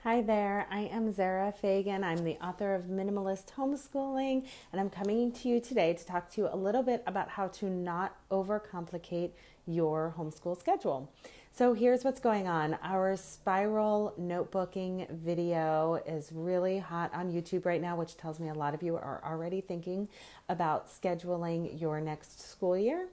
Hi there, I am Zara Fagan. I'm the author of Minimalist Homeschooling, and I'm coming to you today to talk to you a little bit about how to not overcomplicate your homeschool schedule. So here's what's going on. Our spiral notebooking video is really hot on YouTube right now, which tells me a lot of you are already thinking about scheduling your next school year.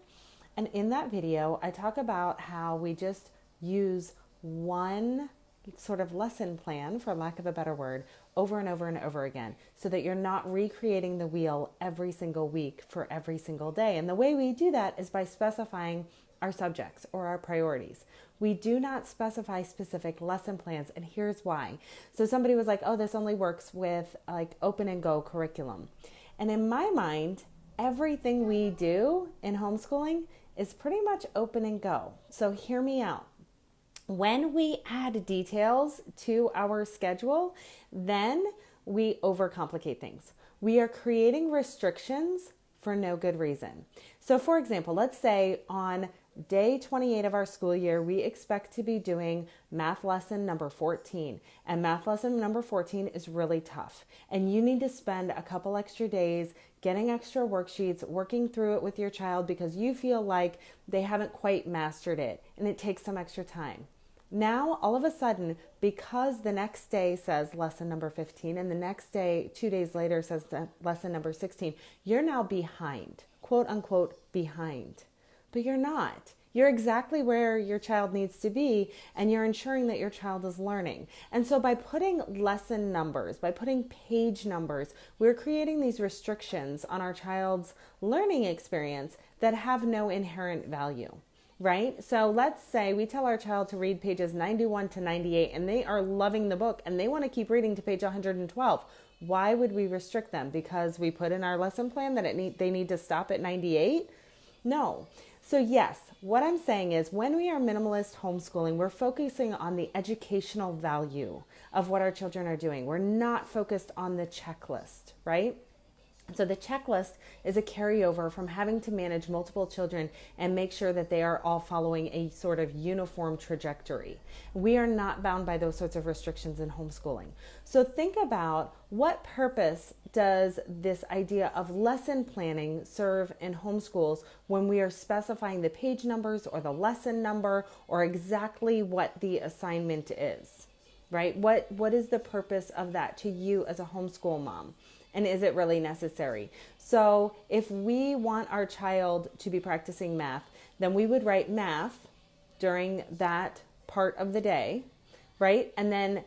And in that video, I talk about how we just use one sort of lesson plan, for lack of a better word, over and over and over again, so that you're not recreating the wheel every single week for every single day. And the way we do that is by specifying our subjects or our priorities. We do not specify specific lesson plans, and here's why. So somebody was like, oh, this only works with like open and go curriculum. And in my mind, everything we do in homeschooling is pretty much open and go. So hear me out. When we add details to our schedule, then we overcomplicate things. We are creating restrictions for no good reason. So for example, let's say on day 28 of our school year, we expect to be doing math lesson number 14. And math lesson number 14 is really tough. And you need to spend a couple extra days getting extra worksheets, working through it with your child because you feel like they haven't quite mastered it and it takes some extra time. Now, all of a sudden, because the next day says lesson number 15 and the next day, 2 days later, says lesson number 16, you're now behind, quote unquote, behind. But you're not. You're exactly where your child needs to be, and you're ensuring that your child is learning. And so by putting lesson numbers, by putting page numbers, we're creating these restrictions on our child's learning experience that have no inherent value. Right? So let's say we tell our child to read pages 91 to 98 and they are loving the book and they want to keep reading to page 112. Why would we restrict them? Because we put in our lesson plan that they need to stop at 98? No. So yes, what I'm saying is when we are minimalist homeschooling, we're focusing on the educational value of what our children are doing. We're not focused on the checklist, right? So the checklist is a carryover from having to manage multiple children and make sure that they are all following a sort of uniform trajectory. We are not bound by those sorts of restrictions in homeschooling. So think about what purpose does this idea of lesson planning serve in homeschools when we are specifying the page numbers or the lesson number or exactly what the assignment is, right? What is the purpose of that to you as a homeschool mom? And is it really necessary? So if we want our child to be practicing math, then we would write math during that part of the day, right? And then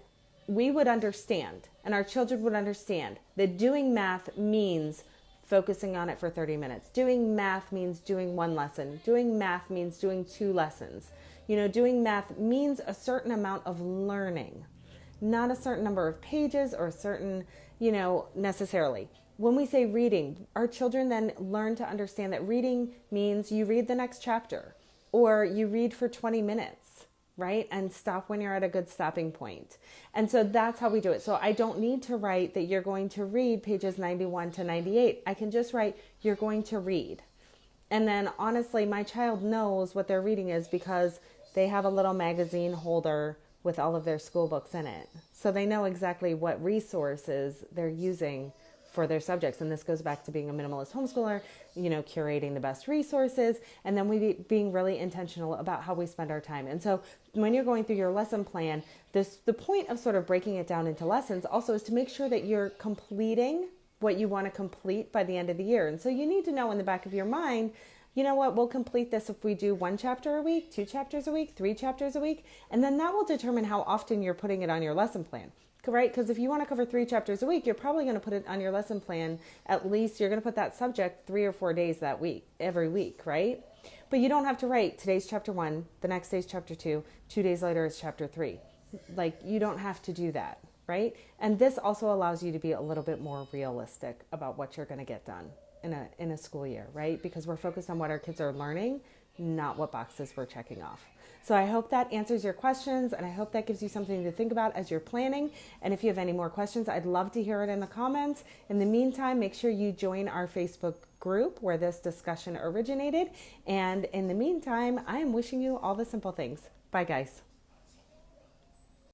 we would understand, and our children would understand that doing math means focusing on it for 30 minutes. Doing math means doing one lesson. Doing math means doing 2 lessons. Doing math means a certain amount of learning, not a certain number of pages or a certain, necessarily. When we say reading, our children then learn to understand that reading means you read the next chapter or you read for 20 minutes, right? And stop when you're at a good stopping point. And so that's how we do it. So I don't need to write that you're going to read pages 91 to 98. I can just write you're going to read. And then honestly, my child knows what their reading is because they have a little magazine holder with all of their school books in it. So they know exactly what resources they're using for their subjects. And this goes back to being a minimalist homeschooler, curating the best resources, and then being really intentional about how we spend our time. And so when you're going through your lesson plan, the point of sort of breaking it down into lessons also is to make sure that you're completing what you want to complete by the end of the year. And so you need to know in the back of your mind, you know what, we'll complete this if we do 1 chapter a week, 2 chapters a week, 3 chapters a week, and then that will determine how often you're putting it on your lesson plan, right? Because if you want to cover 3 chapters a week, you're probably going to put it on your lesson plan, at least you're going to put that subject 3 or 4 days that week, every week, right? But you don't have to write today's chapter 1, the next day's chapter 2, 2 days later is chapter 3. Like, you don't have to do that, right? And this also allows you to be a little bit more realistic about what you're going to get done in a school year, right? Because we're focused on what our kids are learning, not what boxes we're checking off. So I hope that answers your questions, and I hope that gives you something to think about as you're planning. And if you have any more questions, I'd love to hear it in the comments. In the meantime, make sure you join our Facebook group where this discussion originated. And in the meantime, I am wishing you all the simple things. Bye, guys.